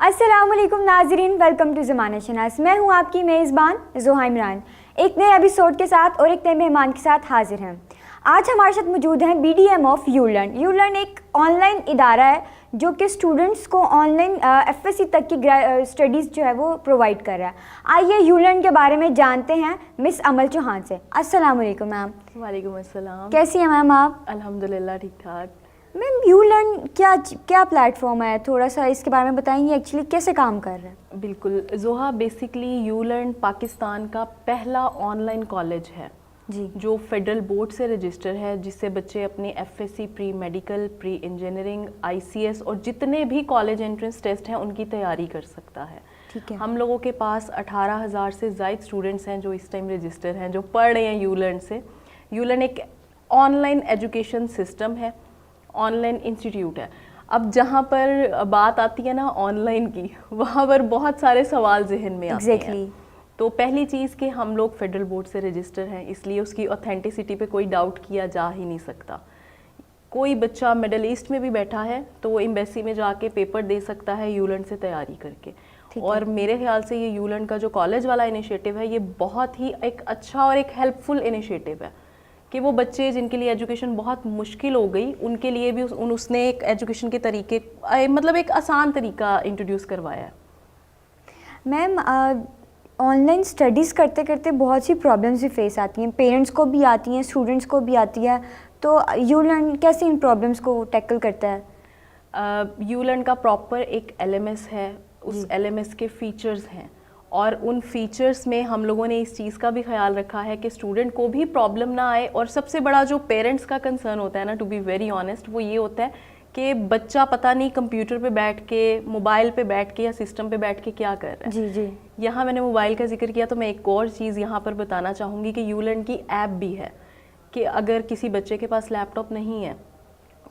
अस्सलामुअलैकुम नाजरीन, welcome to ज़माना शनास। मैं हूं आपकी मेज़बान ज़ोहा इमरान, एक नए एपिसोड के साथ और एक नए मेहमान के साथ हाजिर हैं। आज हमारे साथ मौजूद हैं BDM ऑफ यूलर्न। यूलर्न एक ऑनलाइन इदारा है जो कि स्टूडेंट्स को ऑनलाइन FSC तक की स्टडीज़ जो है वो प्रोवाइड कर रहा है। आइए यूलर्न के बारे में जानते हैं मिस अमल चौहान से। अस्सलामुअलैकुम मैम। वालेकुम अस्सलाम। कैसी हैं मैम आप? अल्हम्दुलिल्लाह ठीक ठाक। मैम यूलर्न क्या प्लेटफॉर्म है, थोड़ा सा इसके बारे में बताएंगे, एक्चुअली कैसे काम कर रहा है? बिल्कुल ज़ोहा, बेसिकली यूलर्न पाकिस्तान का पहला ऑनलाइन कॉलेज है जी, जो फेडरल बोर्ड से रजिस्टर है, जिससे बच्चे अपने FSC, pre medical, pre engineering, ICS और जितने भी कॉलेज एंट्रेंस टेस्ट हैं उनकी तैयारी कर सकता है। ठीक है। हम लोगों के पास 18,000 से ज़ायद स्टूडेंट्स हैं जो इस टाइम रजिस्टर हैं, जो पढ़ रहे हैं यूलर्न से। यूलर्न एक ऑनलाइन एजुकेशन सिस्टम है, ऑनलाइन इंस्टीट्यूट है। अब जहाँ पर बात आती है ना ऑनलाइन की, वहाँ पर बहुत सारे सवाल जहन में आते हैं। तो पहली चीज़ कि हम लोग फेडरल बोर्ड से रजिस्टर हैं, इसलिए उसकी ऑथेंटिसिटी पे कोई डाउट किया जा ही नहीं सकता। कोई बच्चा मिडल ईस्ट में भी बैठा है तो वो एम्बेसी में जाके पेपर दे सकता है यूलर्न से तैयारी करके। और मेरे ख्याल से ये यूलर्न का जो कॉलेज वाला इनिशिएटिव है, ये बहुत ही एक अच्छा और एक हेल्पफुल इनिशिएटिव है कि वो बच्चे जिनके लिए एजुकेशन बहुत मुश्किल हो गई, उनके लिए भी उसने एक एजुकेशन के तरीके, मतलब एक आसान तरीका इंट्रोड्यूस करवाया है। मैम, ऑनलाइन स्टडीज़ करते करते बहुत सी प्रॉब्लम्स भी फेस आती हैं, पेरेंट्स को भी आती हैं, स्टूडेंट्स को भी आती है, तो यूलर्न कैसे इन प्रॉब्लम्स को टैकल करता है? यूलर्न का प्रॉपर एक LMS है, उस LMS के फीचर्स हैं और उन फीचर्स में हम लोगों ने इस चीज़ का भी ख्याल रखा है कि स्टूडेंट को भी प्रॉब्लम ना आए। और सबसे बड़ा जो पेरेंट्स का कंसर्न होता है ना, टू बी वेरी ऑनेस्ट, वो ये होता है कि बच्चा पता नहीं कंप्यूटर पे बैठ के, मोबाइल पे बैठ के या सिस्टम पे बैठ के क्या कर रहा है। जी जी। यहाँ मैंने मोबाइल का जिक्र किया तो मैं एक और चीज़ यहाँ पर बताना चाहूँगी कि यूलर्न की ऐप भी है कि अगर किसी बच्चे के पास लैपटॉप नहीं है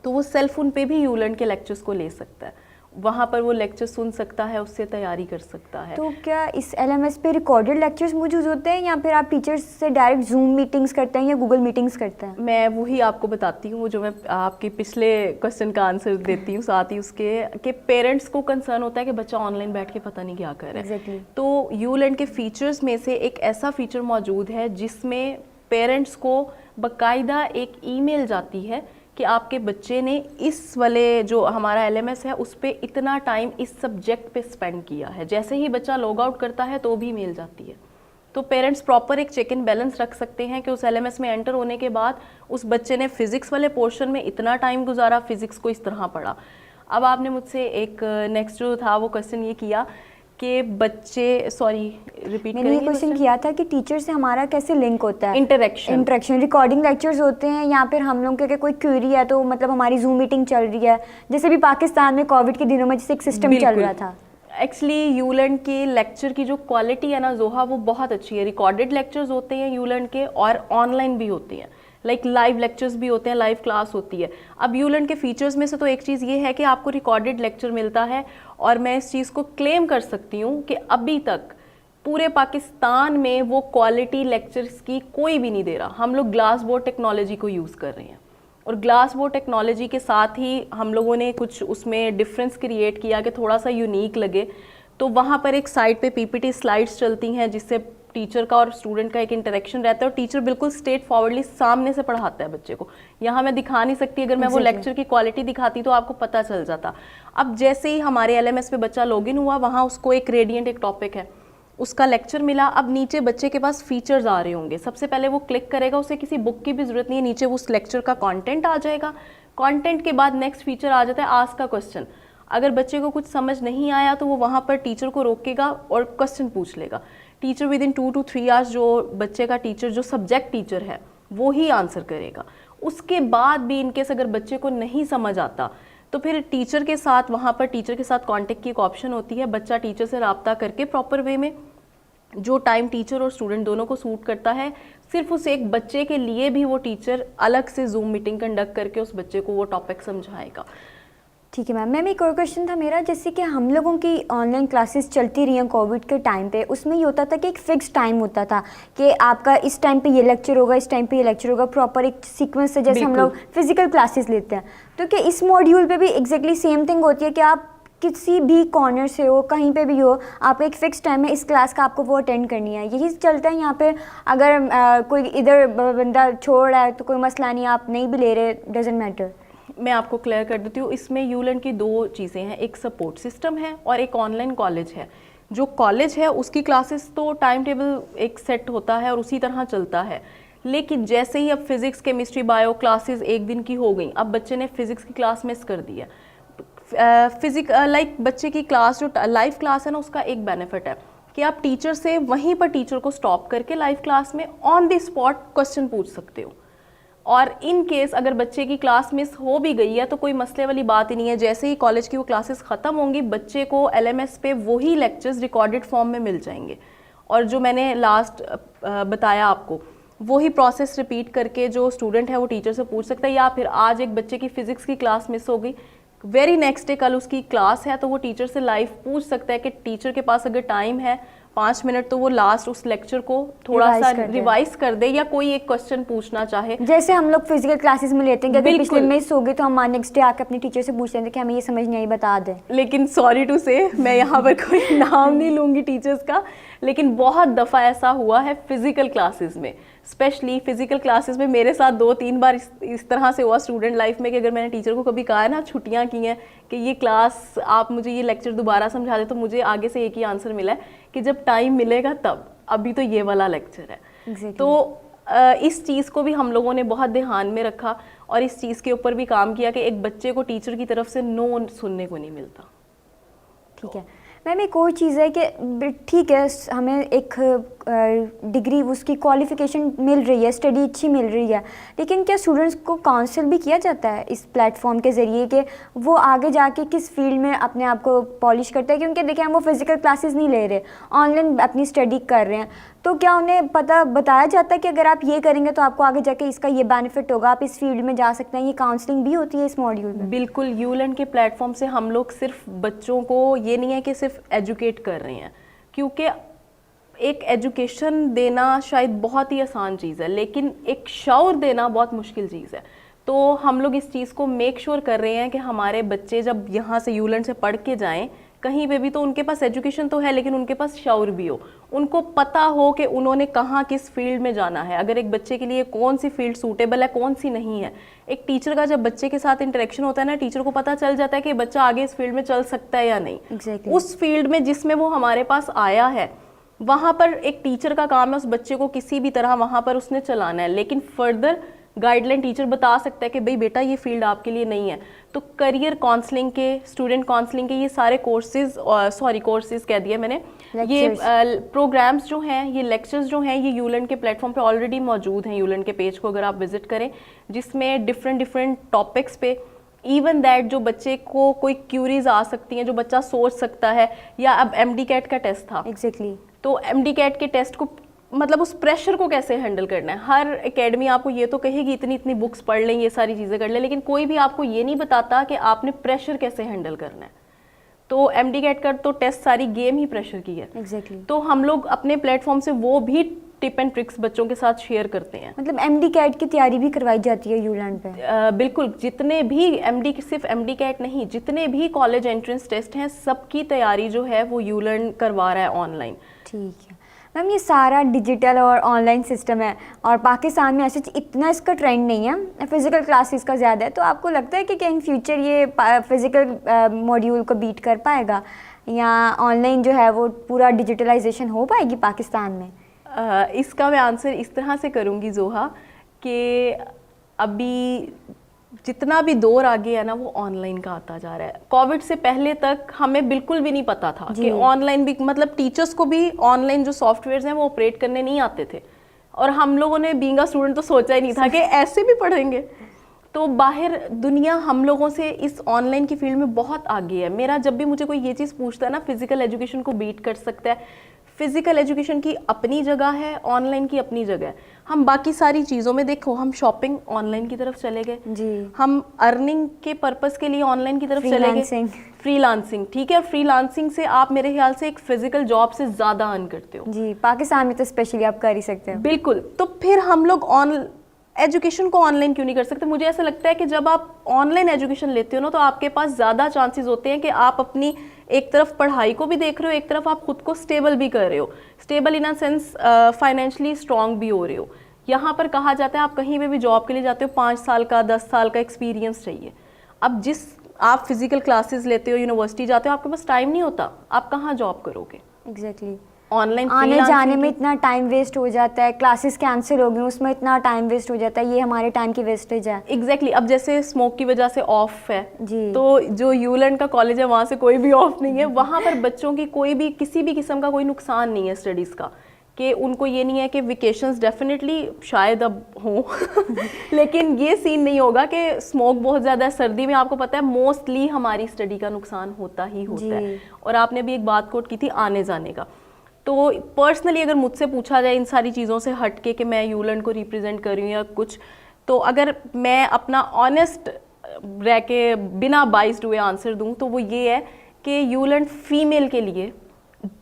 तो वो सेल फोन पे भी यूलर्न के लेक्चर्स को ले सकता है, वहाँ पर वो लेक्चर सुन सकता है, उससे तैयारी कर सकता है। तो क्या इस LMS पे रिकॉर्डेड लेक्चर्स मौजूद होते हैं या फिर आप टीचर्स से डायरेक्ट जूम मीटिंग्स करते हैं या गूगल मीटिंग्स करते हैं? मैं वही आपको बताती हूँ जो मैं आपके पिछले क्वेश्चन का आंसर देती हूँ, साथ ही उसके कि पेरेंट्स को कंसर्न होता है कि बच्चा ऑनलाइन बैठ के पता नहीं क्या कर रहा है। Exactly. तो यूलर्न के फीचर्स में से एक ऐसा फीचर मौजूद है जिसमें पेरेंट्स को बाकायदा एक ईमेल जाती है कि आपके बच्चे ने इस वाले जो हमारा LMS है उस पर इतना टाइम इस सब्जेक्ट पे स्पेंड किया है। जैसे ही बच्चा लॉग आउट करता है तो भी मेल जाती है। तो पेरेंट्स प्रॉपर एक चेक एंड बैलेंस रख सकते हैं कि उस LMS में एंटर होने के बाद उस बच्चे ने फिजिक्स वाले पोर्शन में इतना टाइम गुजारा, फिजिक्स को इस तरह पढ़ा। अब आपने मुझसे एक नेक्स्ट जो था वो क्वेश्चन ये किया कि बच्चे, सॉरी रिपीट मैंने ये क्वेश्चन किया था कि टीचर से हमारा कैसे लिंक होता है? इंटरेक्शन रिकॉर्डिंग लेक्चर्स होते हैं या फिर हम लोग के कोई क्वेरी है तो मतलब हमारी जूम मीटिंग चल रही है, जैसे भी पाकिस्तान में कोविड के दिनों में जैसे एक सिस्टम चल रहा था। एक्चुअली यूलर्न के लेक्चर की जो क्वालिटी है ना ज़ोहा, वो बहुत अच्छी है। रिकॉर्डेड लेक्चर्स होते हैं यूलर्न के और ऑनलाइन भी होते हैं, लाइक लाइव लेक्चर्स भी होते हैं, लाइव क्लास होती है। अब यूलर्न के फीचर्स में से तो एक चीज़ ये है कि आपको रिकॉर्डेड लेक्चर मिलता है और मैं इस चीज़ को क्लेम कर सकती हूँ कि अभी तक पूरे पाकिस्तान में वो क्वालिटी लेक्चर्स की कोई भी नहीं दे रहा। हम लोग ग्लास बोर्ड टेक्नोलॉजी को यूज़ कर रहे हैं और ग्लास बोर्ड टेक्नोलॉजी के साथ ही हम लोगों ने कुछ उसमें डिफरेंस क्रिएट किया कि थोड़ा सा यूनिक लगे। तो वहाँ पर एक साइड पे PPT स्लाइड्स चलती हैं जिससे टीचर का और स्टूडेंट का एक इंटरेक्शन रहता है और टीचर बिल्कुल स्ट्रेट फॉरवर्डली सामने से पढ़ाता है बच्चे को। यहाँ मैं दिखा नहीं सकती, अगर मैं वो लेक्चर की क्वालिटी दिखाती तो आपको पता चल जाता। अब जैसे ही हमारे LMS पे बच्चा लॉगिन हुआ, वहाँ उसको एक रेडियंट एक टॉपिक है, उसका लेक्चर मिला। अब नीचे बच्चे के पास फीचर्स आ रहे होंगे, सबसे पहले वो क्लिक करेगा, उसे किसी बुक की भी जरूरत नहीं है, नीचे उस लेक्चर का कंटेंट आ जाएगा। कंटेंट के बाद नेक्स्ट फीचर आ जाता है आस्क अ क्वेश्चन। अगर बच्चे को कुछ समझ नहीं आया तो वो वहाँ पर टीचर को रोकेगा और क्वेश्चन पूछ लेगा। Teacher with in 2 to 3 hours जो बच्चे का टीचर, जो सब्जेक्ट टीचर है, वो ही आंसर करेगा। उसके बाद भी इनकेस अगर बच्चे को नहीं समझ आता तो फिर टीचर के साथ, वहाँ पर टीचर के साथ कांटेक्ट की एक ऑप्शन होती है। बच्चा टीचर से रब्ता करके प्रॉपर वे में, जो टाइम टीचर और स्टूडेंट दोनों को सूट करता है, सिर्फ उस एक बच्चे के लिए भी वो टीचर अलग से जूम मीटिंग कंडक्ट करके उस बच्चे को वो टॉपिक समझाएगा। ठीक है मैम। मैम एक और क्वेश्चन था मेरा, जैसे कि हम लोगों की ऑनलाइन क्लासेस चलती रही हैं कोविड के टाइम पे, उसमें ये होता था कि एक फ़िक्स टाइम होता था कि आपका इस टाइम पे ये लेक्चर होगा, इस टाइम पे ये लेक्चर होगा, प्रॉपर एक सीक्वेंस से, जैसे हम लोग फिजिकल क्लासेस लेते हैं। तो क्या इस मॉड्यूल पे भी एग्जैक्टली सेम थिंग होती है कि आप किसी भी कॉर्नर से हो, कहीं पे भी हो, आपको एक फिक्स टाइम है इस क्लास का आपको वो अटेंड करनी है। यही चलता है यहाँ पे। अगर कोई इधर बंदा छोड़ रहा है तो कोई मसला नहीं, आप नहीं भी ले रहे, डजेंट मैटर। मैं आपको क्लियर कर देती हूँ, इसमें यूलर्न की दो चीज़ें हैं, एक सपोर्ट सिस्टम है और एक ऑनलाइन कॉलेज है। जो कॉलेज है उसकी क्लासेस तो टाइम टेबल एक सेट होता है और उसी तरह चलता है, लेकिन जैसे ही अब फिजिक्स केमिस्ट्री बायो क्लासेस एक दिन की हो गई, अब बच्चे ने फिजिक्स की क्लास मिस कर दी है, लाइक बच्चे की क्लास जो लाइव क्लास है ना, उसका एक बेनिफिट है कि आप टीचर से वहीं पर टीचर को स्टॉप करके लाइव क्लास में ऑन द स्पॉट क्वेश्चन पूछ सकते हो। और इन केस अगर बच्चे की क्लास मिस हो भी गई है तो कोई मसले वाली बात ही नहीं है। जैसे ही कॉलेज की वो क्लासेस ख़त्म होंगी, बच्चे को LMS पे वही लेक्चर्स रिकॉर्डेड फॉर्म में मिल जाएंगे, और जो मैंने लास्ट बताया आपको वही प्रोसेस रिपीट करके जो स्टूडेंट है वो टीचर से पूछ सकता है। या फिर आज एक बच्चे की फिजिक्स की क्लास मिस हो गई, वेरी नेक्स्ट डे कल उसकी क्लास है, तो वो टीचर से लाइव पूछ सकता है कि टीचर के पास अगर टाइम है 5 मिनट तो वो लास्ट उस लेक्चर को थोड़ा सा रिवाइज कर दे, या कोई एक क्वेश्चन पूछना चाहे। जैसे हम लोग फिजिकल क्लासेस में लेते हैं कि अगर पिछले मिस हो गई तो हम नेक्स्ट डे आके अपने टीचर से पूछ लेते हैं कि हमें ये समझ नहीं आई, बता दें। लेकिन सॉरी टू से, मैं यहाँ पर कोई नाम नहीं लूँगी टीचर्स का, लेकिन बहुत दफ़ा ऐसा हुआ है फिजिकल क्लासेस में, स्पेशली फिजिकल क्लासेस में मेरे साथ 2-3 बार इस तरह से हुआ स्टूडेंट लाइफ में कि अगर मैंने टीचर को कभी कहा है ना, छुट्टियाँ की हैं कि ये क्लास आप मुझे ये लेक्चर दोबारा समझा दे, तो मुझे आगे से एक ही आंसर मिला है कि जब टाइम मिलेगा तब, अभी तो ये वाला लेक्चर है। Exactly. तो इस चीज़ को भी हम लोगों ने बहुत ध्यान में रखा और इस चीज़ के ऊपर भी काम किया कि एक बच्चे को टीचर की तरफ से नो सुनने को नहीं मिलता। ठीक है मैम, एक और चीज़ है कि ठीक है हमें एक डिग्री उसकी क्वालिफिकेशन मिल रही है, स्टडी अच्छी मिल रही है, लेकिन क्या स्टूडेंट्स को काउंसिल भी किया जाता है इस प्लेटफॉर्म के ज़रिए कि वो आगे जाके किस फील्ड में अपने आप को पॉलिश करते हैं? क्योंकि देखिए हम वो फिज़िकल क्लासेस नहीं ले रहे, ऑनलाइन अपनी स्टडी कर रहे हैं, तो क्या उन्हें बताया जाता है कि अगर आप ये करेंगे तो आपको आगे जाके इसका ये बेनिफिट होगा, आप इस फील्ड में जा सकते हैं? ये काउंसलिंग भी होती है इस मॉड्यूल में? बिल्कुल, यूलर्न के प्लेटफॉर्म से हम लोग सिर्फ बच्चों को ये नहीं है कि सिर्फ एजुकेट कर रहे हैं, क्योंकि एक एजुकेशन देना शायद बहुत ही आसान चीज़ है, लेकिन एक शौर देना बहुत मुश्किल चीज़ है। तो हम लोग इस चीज़ को मेक श्योर कर रहे हैं कि हमारे बच्चे जब यहाँ से यूलर्न से पढ़ के जाएं कहीं पे भी, तो उनके पास एजुकेशन तो है लेकिन उनके पास शौर भी हो, उनको पता हो कि उन्होंने कहाँ किस फील्ड में जाना है, अगर एक बच्चे के लिए कौन सी फील्ड सूटेबल है कौन सी नहीं है। एक टीचर का जब बच्चे के साथ इंटरेक्शन होता है ना, टीचर को पता चल जाता है कि बच्चा आगे इस फील्ड में चल सकता है या नहीं। Exactly. उस फील्ड में जिसमें वो हमारे पास आया है, वहाँ पर एक टीचर का काम है उस बच्चे को किसी भी तरह वहाँ पर उसने चलाना है, लेकिन फर्दर गाइडलाइन टीचर बता सकता है कि भाई बेटा ये फील्ड आपके लिए नहीं है। तो करियर काउंसलिंग के, स्टूडेंट काउंसलिंग के ये सारे कोर्सेज कह दिया मैंने, ये प्रोग्राम्स जो हैं, ये लेक्चर्स जो हैं, ये यूलर्न के प्लेटफॉर्म पे ऑलरेडी मौजूद हैं। यूलर्न के पेज को अगर आप विजिट करें, जिसमें डिफरेंट टॉपिक्स पे, इवन दैट जो बच्चे को कोई क्यूरीज आ सकती हैं, जो बच्चा सोच सकता है, या अब MD-CAT का टेस्ट था। Exactly. तो MD-CAT के टेस्ट को, मतलब उस प्रेशर को कैसे हैंडल करना है। हर एकेडमी आपको ये तो कहेगी इतनी बुक्स पढ़ लें, ये सारी चीज़ें कर लें, लेकिन कोई भी आपको ये नहीं बताता कि आपने प्रेशर कैसे हैंडल करना है। तो MD-CAT का तो टेस्ट सारी गेम ही प्रेशर की है। Exactly. तो हम लोग अपने प्लेटफॉर्म से वो भी टिप एंड ट्रिक्स बच्चों के साथ शेयर करते हैं। मतलब MD-CAT की तैयारी भी करवाई जाती है यूलर्न पे? बिल्कुल, जितने भी सिर्फ MD-CAT नहीं, जितने भी कॉलेज एंट्रेंस टेस्ट हैं, सबकी तैयारी जो है वो यूलर्न करवा रहा है ऑनलाइन। ठीक है मैम, ये सारा डिजिटल और ऑनलाइन सिस्टम है और पाकिस्तान में ऐसे इतना इसका ट्रेंड नहीं है, फिज़िकल क्लासेस का ज़्यादा है, तो आपको लगता है कि क्या इन फ्यूचर ये फिज़िकल मॉड्यूल को बीट कर पाएगा, या ऑनलाइन जो है वो पूरा डिजिटलाइजेशन हो पाएगी पाकिस्तान में? इसका मैं आंसर इस तरह से करूँगी जोहा, कि अभी जितना भी दौर आगे है ना वो ऑनलाइन का आता जा रहा है। कोविड से पहले तक हमें बिल्कुल भी नहीं पता था कि ऑनलाइन भी, मतलब टीचर्स को भी ऑनलाइन जो सॉफ्टवेयर्स हैं वो ऑपरेट करने नहीं आते थे, और हम लोगों ने बीइंग अ स्टूडेंट तो सोचा ही नहीं था कि ऐसे भी पढ़ेंगे। तो बाहर दुनिया हम लोगों से इस ऑनलाइन की फील्ड में बहुत आगे है। मेरा जब भी मुझे कोई ये चीज़ पूछता है ना, फिजिकल एजुकेशन को बीट कर सकता है, फिजिकल एजुकेशन की अपनी जगह है, ऑनलाइन की अपनी जगह है। हम बाकी सारी चीज़ों में देखो, हम शॉपिंग ऑनलाइन की तरफ चले गए जी, हम अर्निंग के पर्पस के लिए ऑनलाइन की तरफ चले गए, फ्रीलांसिंग, ठीक है, फ्रीलांसिंग से आप मेरे ख्याल से एक फिजिकल जॉब से ज़्यादा अर्न करते हो जी, पाकिस्तान में तो स्पेशली आप कर ही सकते हैं। बिल्कुल, तो फिर हम लोग एजुकेशन को ऑनलाइन क्यों नहीं कर सकते? मुझे ऐसा लगता है कि जब आप ऑनलाइन एजुकेशन लेते हो ना, तो आपके पास ज़्यादा चांसेस होते हैं कि आप अपनी एक तरफ पढ़ाई को भी देख रहे हो, एक तरफ आप खुद को स्टेबल भी कर रहे हो, stable in a sense financially strong भी हो रहे हो। यहाँ पर कहा जाता है आप कहीं पे भी जॉब के लिए जाते हो 5 साल का 10 साल का एक्सपीरियंस चाहिए। अब आप फिजिकल क्लासेस लेते हो, यूनिवर्सिटी जाते हो, आपके पास टाइम नहीं होता, आप कहाँ जॉब करोगे? एग्जैक्टली ऑनलाइन आने जाने में इतना टाइम वेस्ट हो जाता है, क्लासेस कैंसिल हो गई उसमें इतना टाइम वेस्ट हो जाता है, ये हमारे टाइम की वेस्टेज है। एग्जैक्टली अब जैसे स्मोक की वजह से ऑफ है जी। तो जो यूलैंड का कॉलेज है वहाँ से कोई भी ऑफ नहीं है, वहाँ पर बच्चों की कोई भी किसी भी किस्म का कोई नुकसान नहीं है स्टडीज़ का, कि उनको ये नहीं है कि वेकेशंस डेफिनेटली शायद अब हों लेकिन ये सीन नहीं होगा कि स्मोक बहुत ज़्यादा है, सर्दी में आपको पता है मोस्टली हमारी स्टडी का नुकसान होता ही होता है। और आपने भी एक बात कोट की थी आने जाने का, तो पर्सनली अगर मुझसे पूछा जाए इन सारी चीज़ों से हट के कि मैं यूलैंड को रिप्रेजेंट कर रही हूँ या कुछ, तो अगर मैं अपना ऑनेस्ट रह के बिना बाइस्ड हुए आंसर दूँ तो वो ये है कि यूलैंड फीमेल के लिए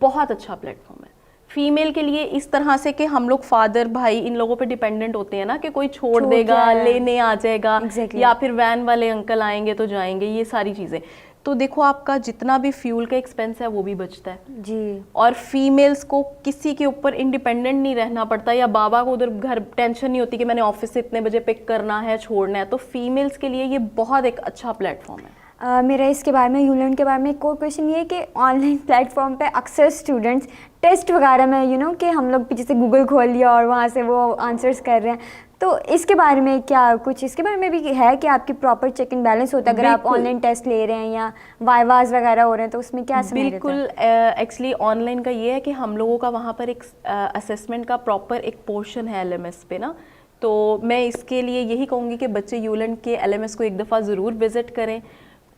बहुत अच्छा प्लेटफॉर्म है। फीमेल के लिए इस तरह से कि हम लोग फादर भाई इन लोगों पे डिपेंडेंट होते हैं ना, कि कोई छोड़ देगा लेने आ जाएगा, या फिर वैन वाले अंकल आएंगे तो जाएंगे, ये सारी चीज़ें। तो देखो आपका जितना भी फ्यूल का एक्सपेंस है वो भी बचता है जी। और फीमेल्स को किसी के ऊपर इंडिपेंडेंट नहीं रहना पड़ता, या बाबा को उधर घर टेंशन नहीं होती कि मैंने ऑफिस से इतने बजे पिक करना है छोड़ना है। तो फीमेल्स के लिए ये बहुत एक अच्छा प्लेटफॉर्म है। मेरा इसके बारे में यूलैंड के बारे में एक और क्वेश्चन ये है कि ऑनलाइन प्लेटफॉर्म पे अक्सर स्टूडेंट्स टेस्ट वगैरह में कि हम लोग पीछे से गूगल खोल लिया और वहाँ से वो आंसर्स कर रहे हैं, तो इसके बारे में क्या कुछ इसके बारे में भी है कि आपकी प्रॉपर चेक एंड बैलेंस होता है अगर आप ऑनलाइन टेस्ट ले रहे हैं या वाइवास वगैरह हो रहे हैं, तो उसमें क्या समय रहता है? बिल्कुल एक्चुअली ऑनलाइन का ये है कि हम लोगों का वहाँ पर एक असेसमेंट का प्रॉपर एक पोर्शन है LMS पे ना, तो मैं इसके लिए यही कहूँगी कि बच्चे यूलैंड के LMS को एक दफ़ा ज़रूर विज़िट करें,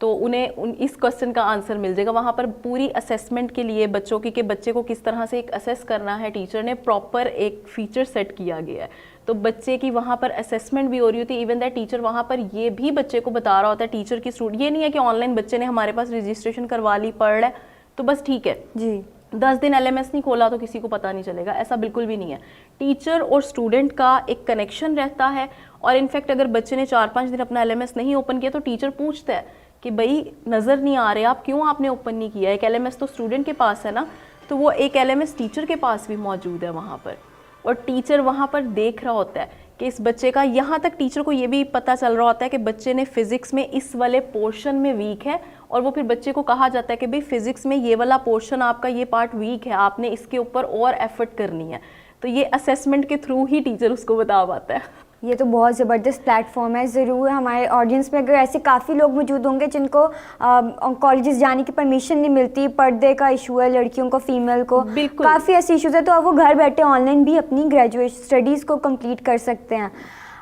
तो उन्हें इस क्वेश्चन का आंसर मिल जाएगा। वहाँ पर पूरी असेसमेंट के लिए बच्चों की कि बच्चे को किस तरह से एक असेस करना है, टीचर ने प्रॉपर एक फीचर सेट किया गया है, तो बच्चे की वहाँ पर असेसमेंट भी हो रही होती है। इवन दैट टीचर वहाँ पर ये भी बच्चे को बता रहा होता है, टीचर की स्टूडेंट, ये नहीं है कि ऑनलाइन बच्चे ने हमारे पास रजिस्ट्रेशन करवा ली, पढ़ रहा है तो बस ठीक है जी, 10 दिन LMS नहीं खोला तो किसी को पता नहीं चलेगा, ऐसा बिल्कुल भी नहीं है। टीचर और स्टूडेंट का एक कनेक्शन रहता है, और इनफैक्ट अगर बच्चे ने 4-5 दिन अपना LMS नहीं ओपन किया तो टीचर पूछता है कि भाई नज़र नहीं आ रहे आप, क्यों आपने ओपन नहीं किया? एक LMS तो स्टूडेंट के पास है ना, तो वो एक LMS टीचर के पास भी मौजूद है वहाँ पर, और टीचर वहाँ पर देख रहा होता है कि इस बच्चे का, यहाँ तक टीचर को ये भी पता चल रहा होता है कि बच्चे ने फिजिक्स में इस वाले पोर्शन में वीक है, और वो फिर बच्चे को कहा जाता है कि भाई फिजिक्स में ये वाला पोर्शन आपका ये पार्ट वीक है, आपने इसके ऊपर और एफर्ट करनी है। तो ये असेसमेंट के थ्रू ही टीचर उसको बता पाता है। ये तो बहुत ज़बरदस्त प्लेटफॉर्म है। ज़रूर हमारे ऑडियंस में अगर ऐसे काफ़ी लोग मौजूद होंगे जिनको कॉलेजेस जाने की परमिशन नहीं मिलती, पर्दे का इशू है लड़कियों को, फीमेल को, काफ़ी ऐसे इशूज़ है, तो अब वो घर बैठे ऑनलाइन भी अपनी ग्रेजुएट स्टडीज़ को कंप्लीट कर सकते हैं।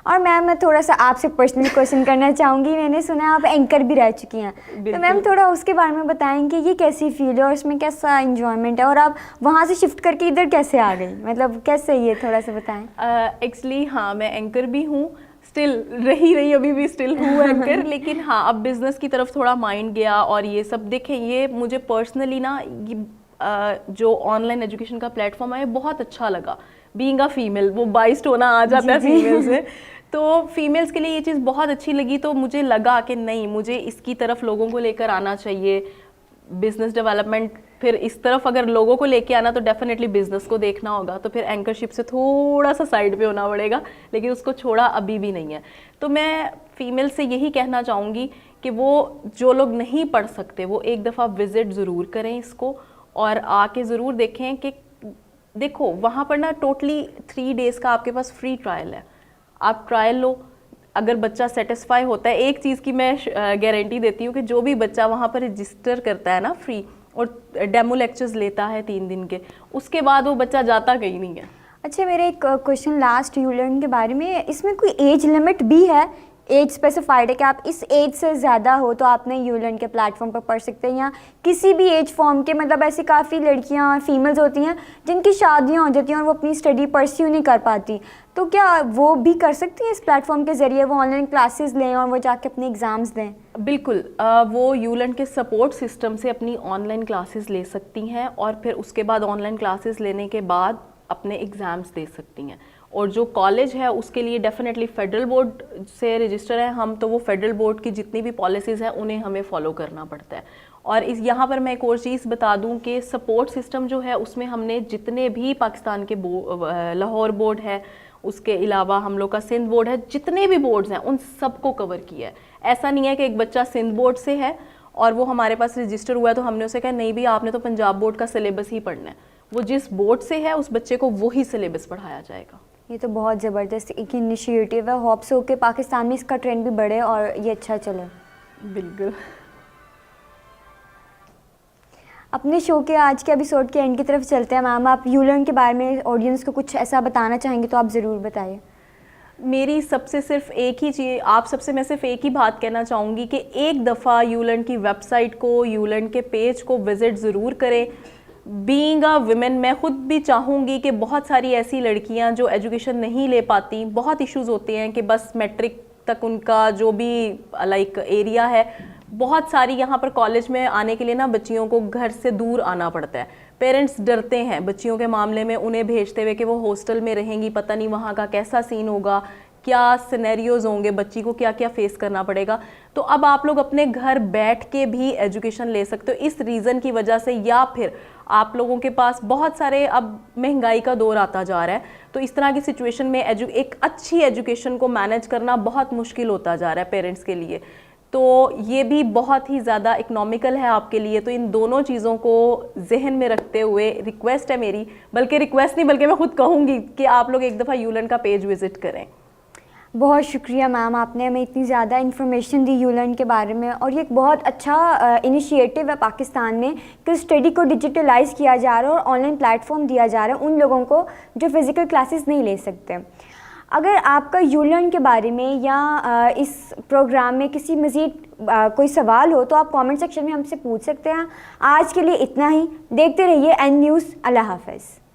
और मैम मैं थोड़ा सा आपसे पर्सनली क्वेश्चन करना चाहूँगी, मैंने सुना है आप एंकर भी रह चुकी हैं, तो मैम थोड़ा उसके बारे में बताएंगे ये कैसी फील है और उसमें कैसा इंजॉयमेंट है, और आप वहाँ से शिफ्ट करके इधर कैसे आ गई, मतलब कैसे, ये थोड़ा सा बताएं। एक्चुअली हाँ, मैं एंकर भी हूँ, स्टिल रही अभी भी स्टिल हूँ एंकर लेकिन हाँ अब बिज़नेस की तरफ थोड़ा माइंड गया, और ये सब देखें, ये मुझे पर्सनली ना जो ऑनलाइन एजुकेशन का प्लेटफॉर्म है ये बहुत अच्छा लगा। बीइंग अ फीमेल, वो बाइस्ड होना आ जाता है फीमेल से, तो फीमेल्स के लिए ये चीज़ बहुत अच्छी लगी, तो मुझे लगा कि नहीं, मुझे इसकी तरफ लोगों को लेकर आना चाहिए, बिजनेस डेवलपमेंट, फिर इस तरफ अगर लोगों को लेके आना तो डेफिनेटली बिजनेस को देखना होगा, तो फिर एंकरशिप से थोड़ा सा साइड पे होना पड़ेगा, लेकिन उसको छोड़ा अभी भी नहीं है। तो मैं फीमेल से यही कहना चाहूँगी कि वो जो लोग नहीं पढ़ सकते वो एक दफ़ा विज़िट ज़रूर करें इसको, और आके ज़रूर देखें कि देखो वहाँ पर ना टोटली 3 डेज़ का आपके पास फ्री ट्रायल है, आप ट्रायल लो, अगर बच्चा सेटिस्फाई होता है, एक चीज़ की मैं गारंटी देती हूँ कि जो भी बच्चा वहाँ पर रजिस्टर करता है ना फ्री और डेमो लेक्चर्स लेता है 3 दिन के, उसके बाद वो बच्चा जाता कहीं नहीं है। अच्छा, मेरा एक क्वेश्चन लास्ट यूलैंड के बारे में, इसमें कोई एज लिमिट भी है, एज स्पेसिफाइड है कि आप इस एज से ज़्यादा हो तो आपने यूलैंड के प्लेटफॉर्म पर पढ़ सकते हैं, या किसी भी एज फॉर्म के, मतलब ऐसी काफ़ी लड़कियां और फीमेल्स होती हैं जिनकी शादियां हो जाती हैं और वो अपनी स्टडी परस्यू नहीं कर पाती, तो क्या वो भी कर सकती हैं इस प्लेटफॉर्म के ज़रिए, वो ऑनलाइन क्लासेस लें और वो जाके अपने एग्ज़ाम्स दें? बिल्कुल, वो यूलैंड के सपोर्ट सिस्टम से अपनी ऑनलाइन क्लासेस ले सकती हैं, और फिर उसके बाद ऑनलाइन क्लासेस लेने के बाद अपने एग्ज़ाम्स दे सकती हैं। और जो कॉलेज है उसके लिए डेफिनेटली फेडरल बोर्ड से रजिस्टर है हम, तो वो फेडरल बोर्ड की जितनी भी पॉलिसीज़ हैं उन्हें हमें फॉलो करना पड़ता है। और इस यहाँ पर मैं एक और चीज़ बता दूँ कि सपोर्ट सिस्टम जो है उसमें हमने जितने भी पाकिस्तान के लाहौर बोर्ड है, उसके अलावा हम लोग का सिंध बोर्ड है, जितने भी बोर्ड्स हैं उन सबको कवर किया है। ऐसा नहीं है कि एक बच्चा सिंध बोर्ड से है और वो हमारे पास रजिस्टर हुआ है तो हमने उसे कहा नहीं भी आपने तो पंजाब बोर्ड का सिलेबस ही पढ़ना है। वो जिस बोर्ड से है उस बच्चे को वही सिलेबस पढ़ाया जाएगा। ये तो बहुत ज़बरदस्त एक इनिशिएटिव है। होप्स हो के पाकिस्तान में इसका ट्रेंड भी बढ़े और ये अच्छा चले। बिल्कुल। अपने शो के आज के एपिसोड के एंड की तरफ चलते हैं। मैम, आप यूलर्न के बारे में ऑडियंस को कुछ ऐसा बताना चाहेंगे तो आप ज़रूर बताइए। मेरी सबसे सिर्फ एक ही चीज़, आप सबसे मैं सिर्फ एक ही बात कहना चाहूँगी कि एक दफ़ा यूलर्न की वेबसाइट को, यूलर्न के पेज को विज़िट ज़रूर करें। बीइंग अ वुमेन मैं ख़ुद भी चाहूँगी कि बहुत सारी ऐसी लड़कियाँ जो एजुकेशन नहीं ले पाती, बहुत इश्यूज़ होते हैं कि बस मैट्रिक तक उनका जो भी लाइक एरिया है, बहुत सारी यहाँ पर कॉलेज में आने के लिए ना बच्चियों को घर से दूर आना पड़ता है। पेरेंट्स डरते हैं बच्चियों के मामले में उन्हें भेजते हुए कि वो हॉस्टल में रहेंगी, पता नहीं वहाँ का कैसा सीन होगा, क्या सिनेरियोज होंगे, बच्ची को क्या क्या फेस करना पड़ेगा। तो अब आप लोग अपने घर बैठ के भी एजुकेशन ले सकते हो इस रीज़न की वजह से, या फिर आप लोगों के पास बहुत सारे, अब महंगाई का दौर आता जा रहा है तो इस तरह की सिचुएशन में एक अच्छी एजुकेशन को मैनेज करना बहुत मुश्किल होता जा रहा है पेरेंट्स के लिए। तो ये भी बहुत ही ज़्यादा इकोनॉमिकल है आपके लिए। तो इन दोनों चीज़ों को जहन में रखते हुए रिक्वेस्ट है मेरी, बल्कि रिक्वेस्ट नहीं बल्कि मैं खुद कहूँगी कि आप लोग एक दफ़ा यूलर्न का पेज विज़िट करें। बहुत शुक्रिया मैम, आपने हमें इतनी ज़्यादा इन्फॉर्मेशन दी यूलर्न के बारे में। और ये एक बहुत अच्छा इनिशिएटिव है पाकिस्तान में कि स्टडी को डिजिटलाइज किया जा रहा है और ऑनलाइन प्लेटफॉर्म दिया जा रहा है उन लोगों को जो फिज़िकल क्लासेस नहीं ले सकते। अगर आपका यूलर्न के बारे में या इस प्रोग्राम में किसी मज़ीद कोई सवाल हो तो आप कमेंट सेक्शन में हमसे पूछ सकते हैं। आज के लिए इतना ही। देखते रहिए एन न्यूज़। अल्लाह हाफ़िज़।